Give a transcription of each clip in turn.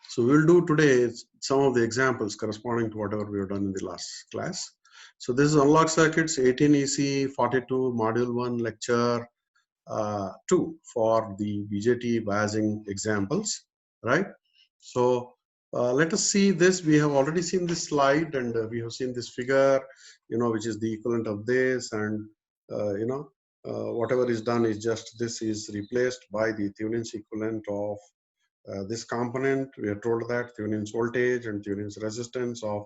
So we'll do today some of the examples corresponding to whatever we have done in the last class. So this is Unlock Circuits 18EC 42 Module 1 Lecture 2 for the BJT biasing examples, right? So let us see this. We have already seen this slide, and we have seen this figure, which is the equivalent of this, and whatever is done is just this is replaced by the Thevenin's equivalent of this component. We are told that Thevenin's voltage and Thevenin's resistance of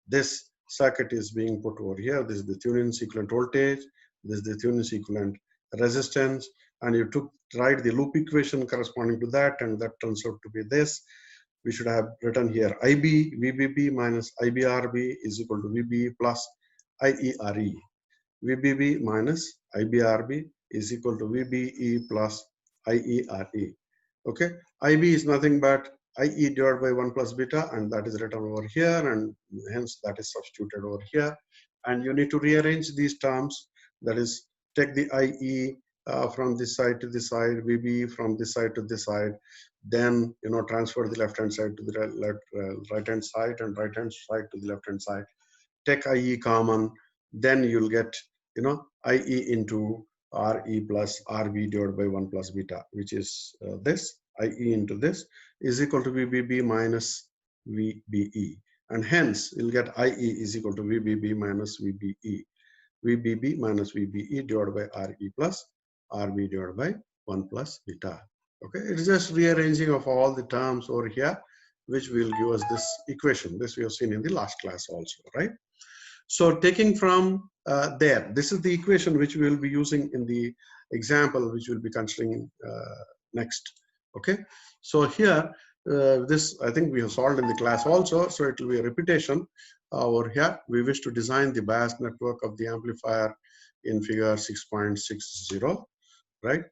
this circuit is being put over here. This is the Thevenin's equivalent voltage. This is the Thevenin's equivalent resistance, and you write the loop equation corresponding to that, and that turns out to be this. We should have written here IB VBB minus IBRB is equal to VB plus IERE. VBB minus IBRB is equal to VBE plus IERE. Okay, IB is nothing but IE divided by 1 plus beta, and that is written over here, and hence that is substituted over here. And you need to rearrange these terms. That is, take the IE from this side to this side, VB from this side to this side, then transfer the left hand side to the right hand side, and right hand side to the left hand side. Take IE common, then you'll get IE into RE plus RB divided by 1 plus beta, which is this. IE into this is equal to VBB minus VBE, and hence you'll get IE is equal to VBB minus VBE. VBB minus VBE divided by RE plus RB divided by 1 plus beta. Okay, it's just rearranging of all the terms over here, which will give us this equation. This we have seen in the last class also, right? So taking from there, this is the equation which we will be using in the example which we'll be considering next. Okay, so here this I think we have solved in the class also, so it will be a repetition. Over here we wish to design the bias network of the amplifier in figure 6.60, right?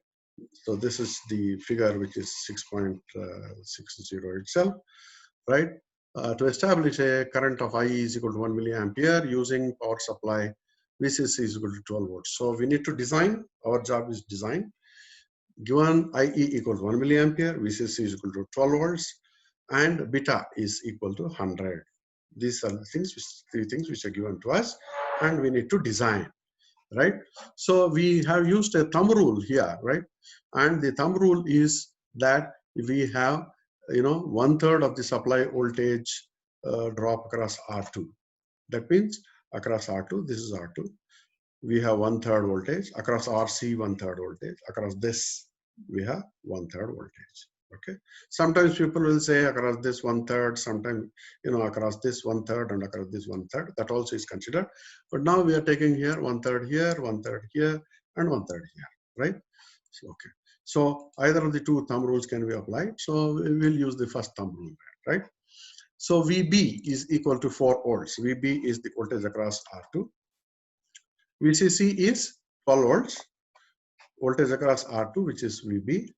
So this is the figure which is 6.60 itself, right? To establish a current of I is equal to 1 milliampere using power supply VCC is equal to 12 volts. So we need to design, our job is design. Given IE equals 1 milliampere, VCC is equal to 12 volts, and beta is equal to 100. These are the things, three things which are given to us, and we need to design, right? So we have used a thumb rule here, right? And the thumb rule is that we have 1/3 of the supply voltage drop across R2. That means across R2, this is R2, we have 1/3 voltage. Across RC, 1/3 voltage. Across this, we have 1/3 voltage. Okay. Sometimes people will say across this 1/3, sometimes across this 1/3 and across this 1/3. That also is considered. But now we are taking here 1/3 here, 1/3 here, and 1/3 here, right? So, okay. So either of the two thumb rules can be applied. So we will use the first thumb rule, right? So VB is equal to 4 volts. VB is the voltage across R2. VCC is 12 volts. Voltage across R2, which is VB,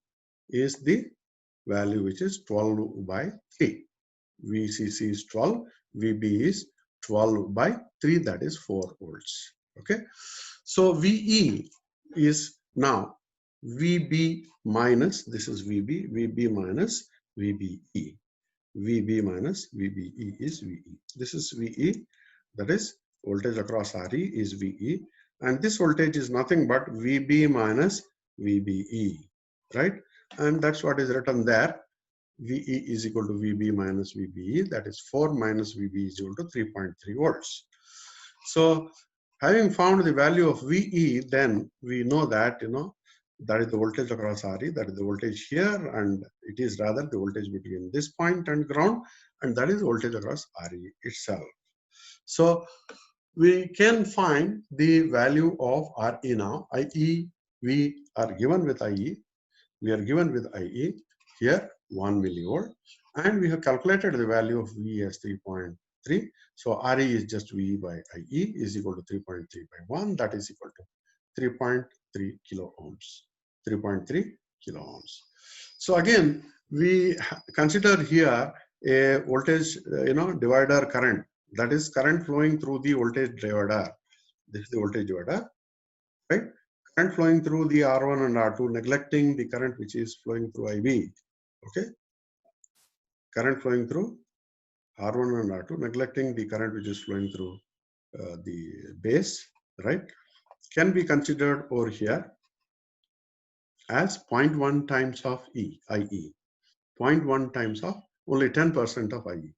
is the value which is 12 by 3. VCC is 12, VB is 12 by 3, that is 4 volts. Okay. So VE is now VB minus, this is VB, VB minus VBE. VB minus VBE is VE. This is VE, that is voltage across RE is VE, and this voltage is nothing but VB minus VBE, right? And that's what is written there. VE is equal to VB minus VBE, that is 4 minus VB is equal to 3.3 volts. So having found the value of VE, then we know that that is the voltage across RE, that is the voltage here, and it is rather the voltage between this point and ground, and that is voltage across RE itself. So we can find the value of RE now. IE, we are given with IE. We are given with IE here 1 millivolt, and we have calculated the value of V as 3.3. So RE is just V by IE is equal to 3.3 by 1. That is equal to 3.3 kilo ohms. 3.3 kilo ohms. So again, we consider here a voltage, divider current. That is current flowing through the voltage divider. This is the voltage divider, right? Current flowing through the R1 and R2, neglecting the current which is flowing through IB. Okay. current flowing through R1 and R2, neglecting the current which is flowing through the base, right, can be considered over here as 0.1 times of IE, 0.1 times of only 10% of IE,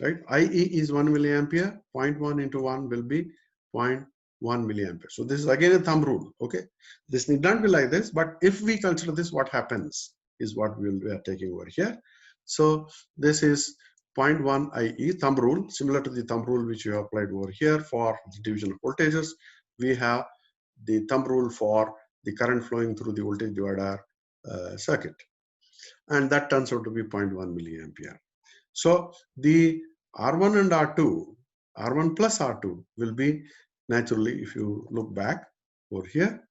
right? IE is 1 milliampere, 0.1 into 1 will be 0.1 milliampere. So this is again a thumb rule, okay? This need not be like this, but if we consider this, what happens is what we are taking over here. So this is 0.1 IE, thumb rule, similar to the thumb rule which we have applied over here for the division of voltages. We have the thumb rule for the current flowing through the voltage divider circuit, and that turns out to be 0.1 milliampere. So the R1 and R2, R1 plus R2 will be naturally, if you look back over here,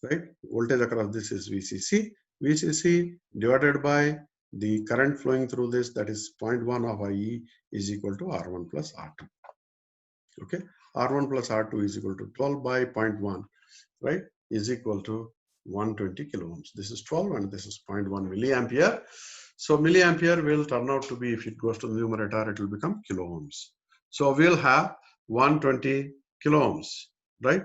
right, voltage across this is VCC, VCC divided by the current flowing through this, that is 0.1 of IE, is equal to R1 plus R2. Okay, R1 plus R2 is equal to 12 by 0.1, right, is equal to 120 kilo ohms. This is 12 and this is 0.1 milliampere. So milliampere will turn out to be, if it goes to the numerator, it will become kilo ohms. So we'll have 120 kilo ohms, right?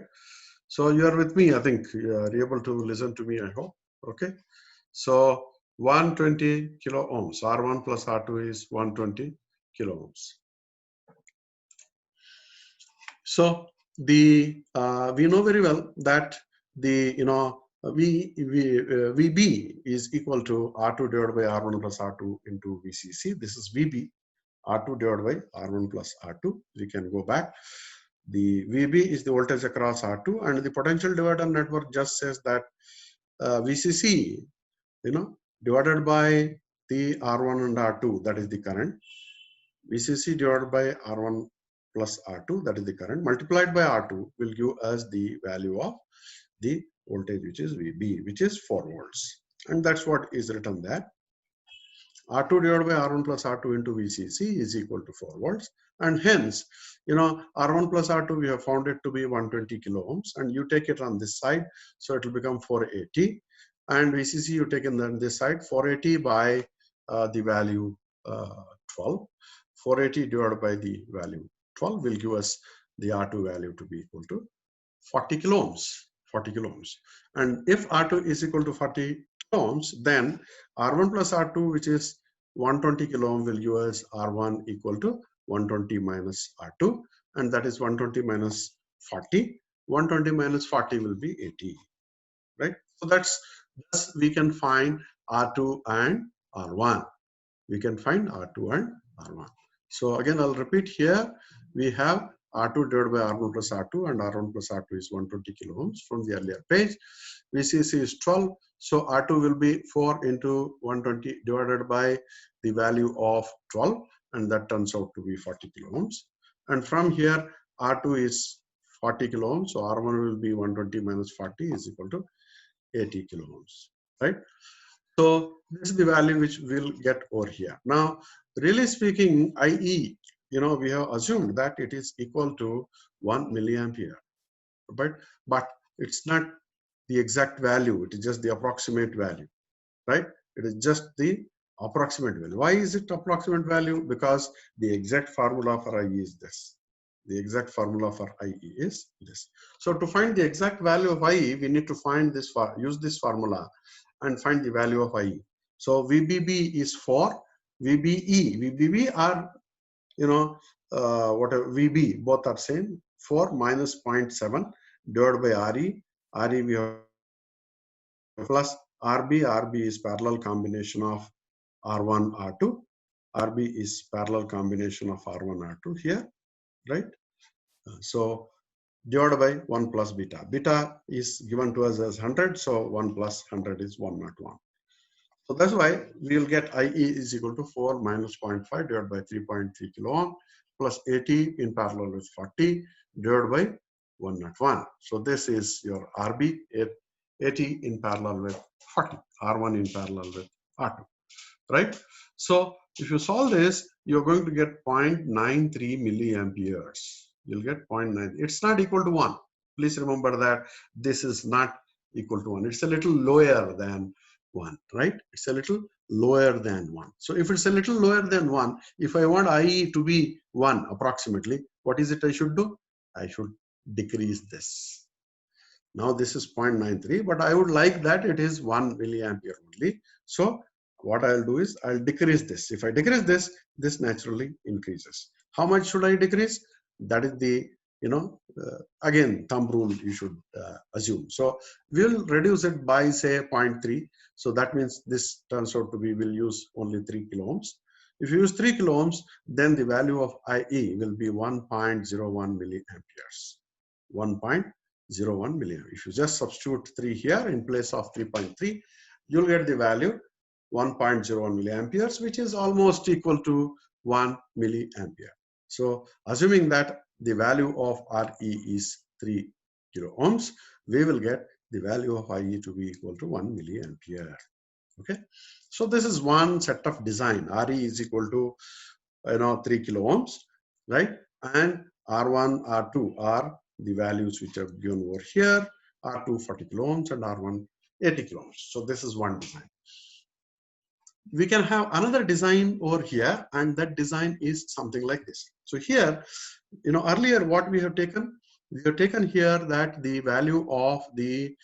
So you are with me, I think you are able to listen to me, I hope. Okay. So 120 kilo ohms, R1 plus R2 is 120 kilo ohms. So the we know very well that the VB is equal to R2 divided by R1 plus R2 into VCC. This is VB, R2 divided by R1 plus R2. We can go back. The VB is the voltage across R2, and the potential divider network just says that VCC, divided by the R1 and R2, that is the current. VCC divided by R1 plus R2, that is the current, multiplied by R2 will give us the value of the voltage, which is VB, which is 4 volts. And that's what is written there. R2 divided by R1 plus R2 into VCC is equal to 4 volts. And hence, R1 plus R2, we have found it to be 120 kilo ohms. And you take it on this side, so it will become 480. And VCC, you take it on this side, 480 by the value 12. 480 divided by the value 12 will give us the R2 value to be equal to 40 kilo ohms. 40 kilo ohms. And if R2 is equal to 40 kilo ohms, then R1 plus R2, which is 120 kilo ohm, will give us R1 equal to 120 minus R2, and that is 120 minus 40. 120 minus 40 will be 80, right? So thus we can find R2 and R1. We can find R2 and R1. So again, I'll repeat here. We have R2 divided by R1 plus R2, and R1 plus R2 is 120 kilo ohms from the earlier page. VCC is 12. So R2 will be 4 into 120 divided by the value of 12, and that turns out to be 40 kilo ohms. And from here, R2 is 40 kilo ohms. So R1 will be 120 minus 40 is equal to 80 kilo ohms, right? So this is the value which we'll get over here. Now, really speaking, IE, we have assumed that it is equal to 1 milliampere, but it's not the exact value. It is just the approximate value, right? It is just the approximate value. Why is it approximate value? Because the exact formula for IE is this. The exact formula for IE is this. So to find the exact value of IE, we need to use this formula and find the value of IE. So VBB is 4, VBE are, whatever, VB, both are same, 4 minus 0.7 divided by RE. RE we have plus RB. RB is parallel combination of R1, R2. RB is parallel combination of R1, R2 here, right? So divided by 1 plus beta. Beta is given to us as 100, so 1 plus 100 is 101. So that's why we will get IE is equal to 4 minus 0.5 divided by 3.3 kilo ohm plus 80 in parallel with 40 divided by 101. So this is your RB, 80 in parallel with 40, R1 in parallel with R2, right? So if you solve this, you're going to get 0.93 milliamperes. You'll get 0.9. It's not equal to 1. Please remember that this is not equal to 1. It's a little lower than 1, right? It's a little lower than 1. So if it's a little lower than 1, if I want IE to be 1 approximately, what is it I should do? I should decrease this. Now this is 0.93, but I would like that it is 1 milliampere only. So what I'll do is I'll decrease this. If I decrease this, this naturally increases. How much should I decrease? That is the, again, thumb rule you should assume. So we'll reduce it by say 0.3. So that means this turns out to be, we'll use only 3 kilo ohms. If you use 3 kilo ohms, then the value of IE will be 1.01 milliamperes. 1.01 milliamp. If you just substitute 3 here in place of 3.3, you'll get the value 1.01 milliamperes, which is almost equal to 1 milliampere. So assuming that the value of RE is 3 kilo ohms, we will get the value of IE to be equal to 1 milliampere. Okay, so this is one set of design. RE is equal to 3 kilo ohms, right? And R1, R2 are the values which are given over here. R2 40 kilo ohms and R1 80 kilo ohms. So this is one design. We can have another design over here, and that design is something like this. So here, earlier what we have taken here that the value of the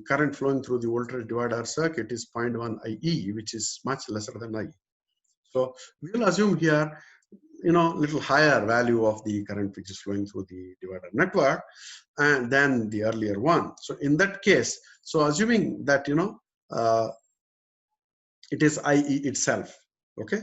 current flowing through the voltage divider circuit is 0.1 IE, which is much lesser than IE. So we will assume here, little higher value of the current which is flowing through the divider network and then the earlier one. So in that case, so assuming that, it is IE itself, okay?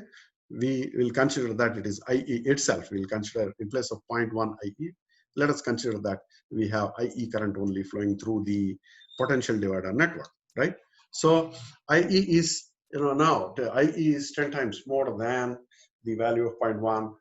We will consider that it is IE itself. We will consider in place of 0.1 IE. Let us consider that we have IE current only flowing through the potential divider network, right? So IE is, now the IE is 10 times more than the value of 0.1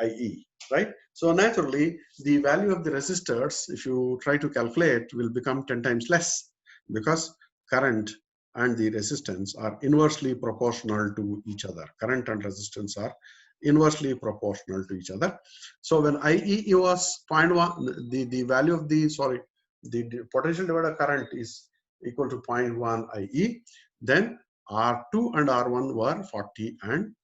IE, right? So naturally, the value of the resistors, if you try to calculate, will become 10 times less because current and the resistance are inversely proportional to each other. Current and resistance are inversely proportional to each other. So when IE was 0.1, the value of the potential divider current is equal to 0.1 IE, then R2 and R1 were 40 and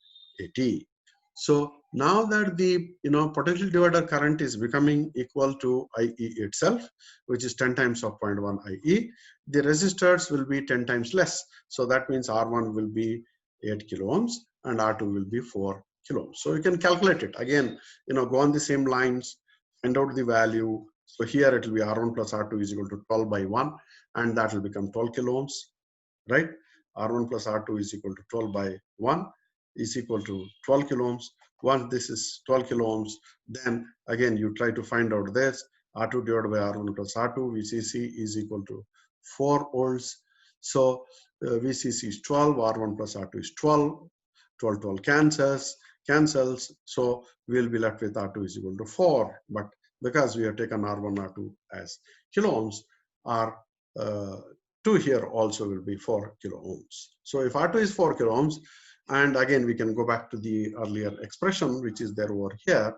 80. So now that the potential divider current is becoming equal to IE itself, which is 10 times of 0.1 IE, the resistors will be 10 times less. So that means R1 will be 8 kilo ohms and R2 will be 4 kilo ohms. So you can calculate it. Again, go on the same lines, find out the value. So here it will be R1 plus R2 is equal to 12 by 1, and that will become 12 kilo ohms, right? R1 plus R2 is equal to 12 by 1 is equal to 12 kilo ohms. Once this is 12 kilo ohms, then again you try to find out this. R2 divided by R1 plus R2, VCC is equal to 4 volts. So VCC is 12, R1 plus R2 is 12. 12 cancels. So we'll be left with R2 is equal to 4. But because we have taken R1, R2 as kilo ohms, R2 here also will be 4 kilo ohms. So if R2 is 4 kilo ohms, and again, we can go back to the earlier expression, which is there over here.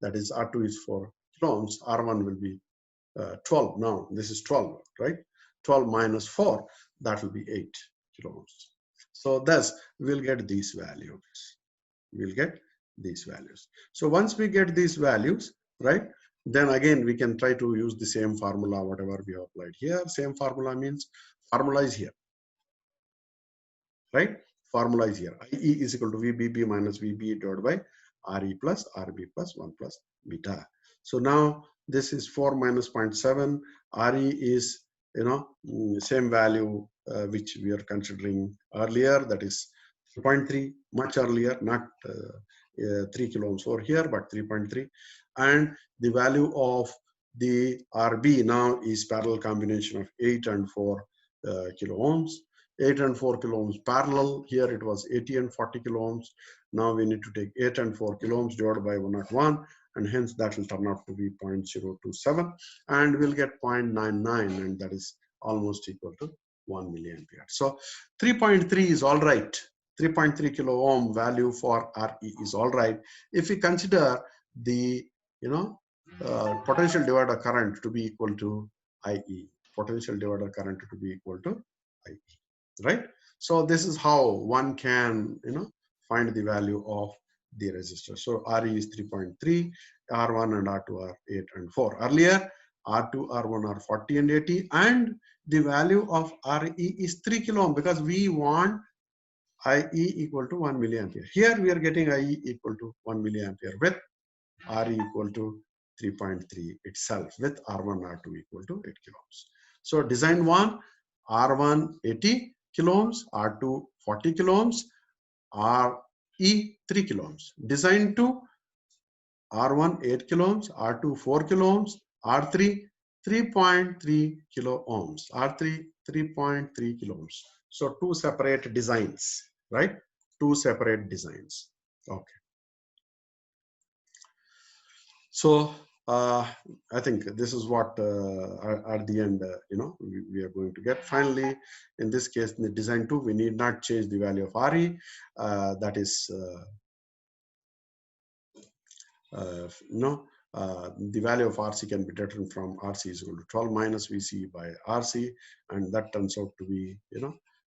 That is R2 is 4 kilo ohms. R1 will be 12. Now, this is 12, right? 12 minus 4, that will be 8 kilo ohms. So thus, we'll get these values. We'll get these values. So once we get these values, right, then again, we can try to use the same formula, whatever we have applied here. Same formula means formula is here, right? Formula is here. IE is equal to VBB minus VB divided by RE plus RB plus 1 plus beta. So now this is 4 minus 0.7. RE is, same value which we are considering earlier, that is 3.3, much earlier, not 3 kilo ohms over here, but 3.3. And the value of the RB now is parallel combination of 8 and 4 kilo ohms. 8 and 4 kilo ohms parallel. Here it was 80 and 40 kilo ohms. Now we need to take 8 and 4 kilo ohms divided by 101, and hence that will turn out to be 0.027, and we'll get 0.99, and that is almost equal to 1 milliampere. So 3.3 is all right. 3.3 kilo ohm value for RE is all right. If we consider the potential divider current to be equal to IE, potential divider current to be equal to IE. right? So this is how one can, find the value of the resistor. So RE is 3.3, R1 and R2 are 8 and 4. Earlier, R2, R1 are 40 and 80, and the value of RE is 3 kilo ohm because we want IE equal to 1 milliampere. Here we are getting IE equal to 1 milliampere with RE equal to 3.3 itself with R1, R2 equal to 8 kilo ohms. So design 1, R1 80 kilo ohms, R2 40 kilo ohms, RE 3 kilo ohms. Design 2, R1 8 kilo ohms, R2 4 kilo ohms, R3 3.3 kilo ohms, R3 3.3 kilo ohms. So two separate designs, right? Two separate designs. Okay. So I think this is what at the end, we are going to get. Finally, in this case, in the design 2, we need not change the value of RE. That is, the value of RC can be determined from RC is equal to 12 minus VC by RC, and that turns out to be,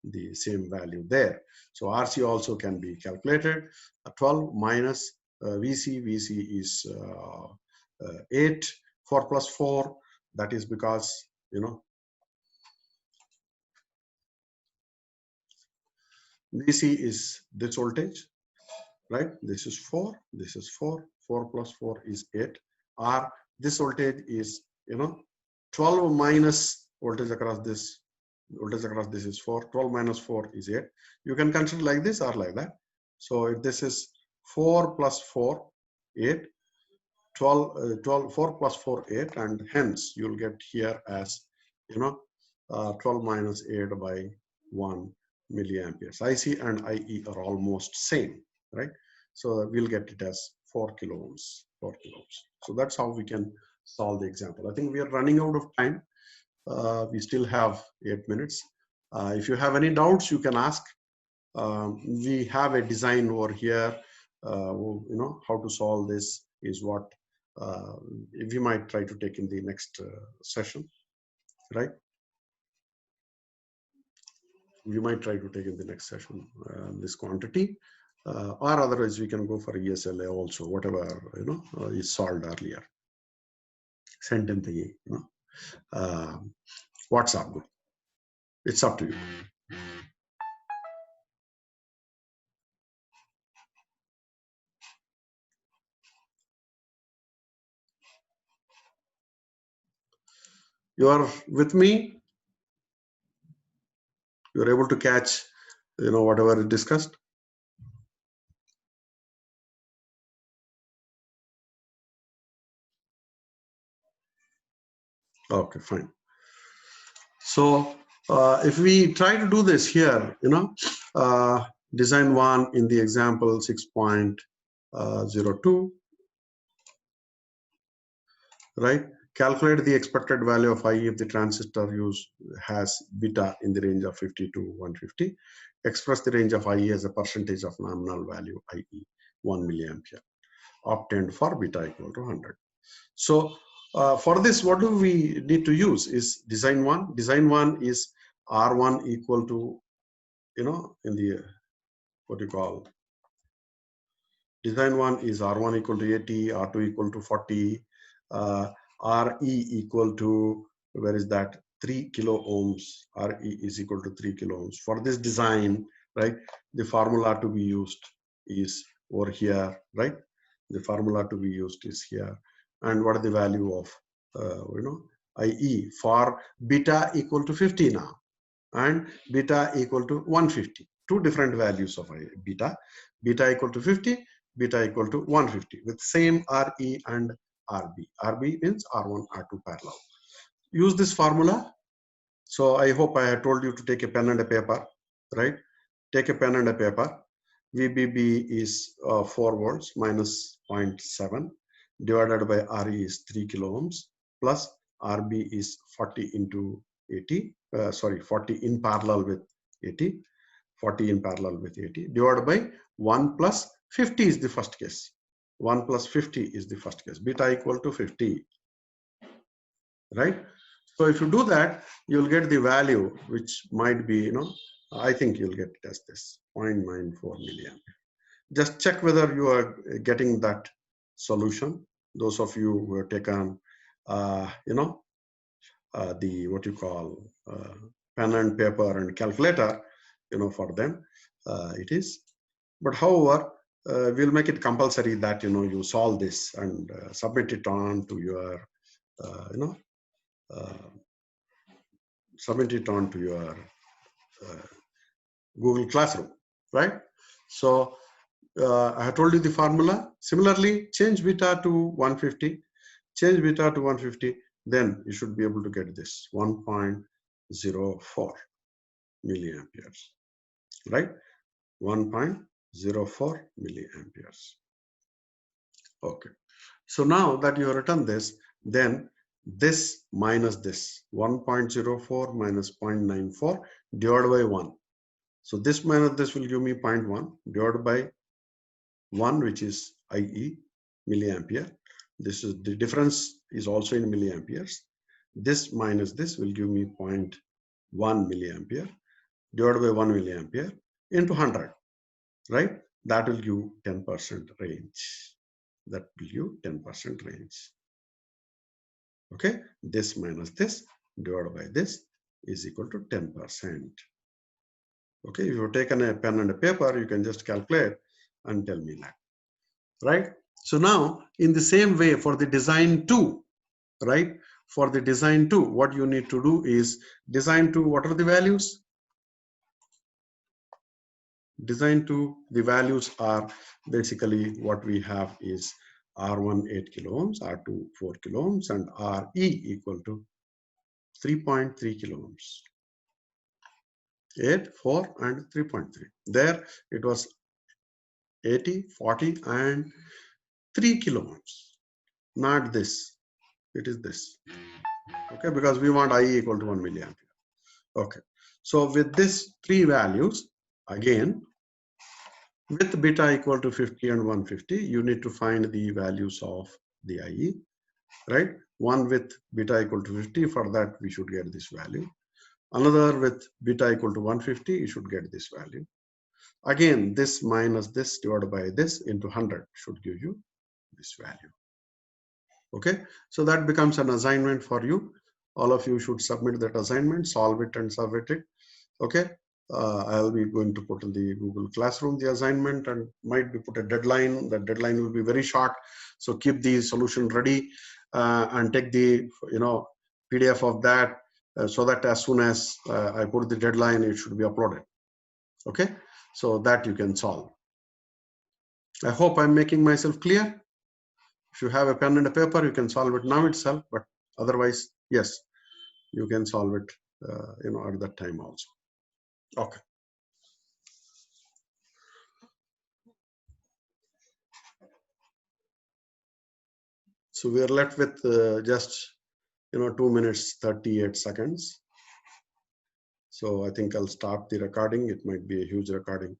the same value there. So RC also can be calculated. 12 minus VC is 8, 4 plus 4. That is because, VC is this voltage, right? This is 4, this is 4, 4 plus 4 is 8. Or this voltage is, 12 minus voltage across this is 4, 12 minus 4 is 8. You can consider like this or like that. So if this is 4 plus 4, 8, 4 plus 4, 8, and hence you'll get here as, 12 minus 8 by 1 milliamperes. IC and IE are almost same, right? So we'll get it as 4 kilo ohms, 4 kilo ohms. So that's how we can solve the example. I think we are running out of time. We still have 8 minutes. If you have any doubts, you can ask. We have a design over here. How to solve this is what we might try to take in the next session, right? We might try to take in the next session this quantity, or otherwise we can go for ESLA also, whatever is solved earlier. Send them the WhatsApp group. It's up to you. You are with me? You're able to catch, whatever is discussed? Okay, fine. So if we try to do this here, design 1 in the example 6.02, right? Calculate the expected value of IE if the transistor has beta in the range of 50 to 150. Express the range of IE as a percentage of nominal value, i.e. 1 milliampere, obtained for beta equal to 100. So for this, what do we need to use is design 1. Design 1 is R1 equal to, in the, what you call, design 1 is R1 equal to 80, R2 equal to 40, RE equal to, where is that, 3 kilo ohms. RE is equal to 3 kilo ohms. For this design, right, the formula to be used is over here, right? The formula to be used is here. And what is the value of, IE for beta equal to 50 now, and beta equal to 150. Two different values of beta. Beta equal to 50, beta equal to 150 with same RE and RB. RB means R1, R2 parallel. Use this formula. So I hope I have told you to take a pen and a paper, right? Take a pen and a paper. VBB is 4 volts minus 0.7 divided by RE is 3 kilo ohms plus RB is 40 into 80. 40 in parallel with 80. 40 in parallel with 80 divided by 1 plus 50 is the first case. 1 plus 50 is the first case. Beta equal to 50, right? So if you do that, you'll get the value which might be, I think you'll get it as this 0.94 milliampere. Just check whether you are getting that solution. Those of you who have taken, the what you call pen and paper and calculator, for them it is. But however, we'll make it compulsory that you solve this and submit it on to your submit it on to your Google Classroom, right? So I have told you the formula. Similarly, change beta to 150. Change beta to 150. Then you should be able to get this 1.04 milliamperes, right? 1.04 milliamperes. Okay. So now that you have written this, then this minus this 1.04 minus 0.94 divided by 1. So this minus this will give me 0.1 divided by 1, which is IE, milliampere. This is the difference is also in milliamperes. This minus this will give me 0.1 milliampere divided by 1 milliampere into 100, right? That will give 10% range. That will give 10% range. Okay, this minus this divided by this is equal to 10%. Okay, if you've taken a pen and a paper, you can just calculate and tell me that, right? So now, in the same way for the design 2, right? For the design 2, what you need to do is design 2, what are the values? Design 2, the values are basically what we have is R1 8 kilo ohms, R2 4 kilo ohms, and RE equal to 3.3 kilo ohms. 8, 4, and 3.3. There it was 80, 40, and 3 kilo ohms. Not this. It is this. Okay, because we want IE equal to 1 milliampere. Okay. So with these three values, again, with beta equal to 50 and 150, you need to find the values of the IE, right? One with beta equal to 50, for that we should get this value. Another with beta equal to 150, you should get this value. Again, this minus this divided by this into 100 should give you this value. Okay, so that becomes an assignment for you. All of you should submit that assignment, solve it and submit it. Okay, I'll be going to put in the Google Classroom the assignment and might be put a deadline. The deadline will be very short, so keep the solution ready and take the PDF of that so that as soon as I put the deadline, it should be uploaded. Okay, so that you can solve. I hope I'm making myself clear. If you have a pen and a paper, you can solve it now itself, but otherwise, yes, you can solve it at that time also. Okay. So we are left with just 2 minutes 38 seconds. So I think I'll stop the recording. It might be a huge recording.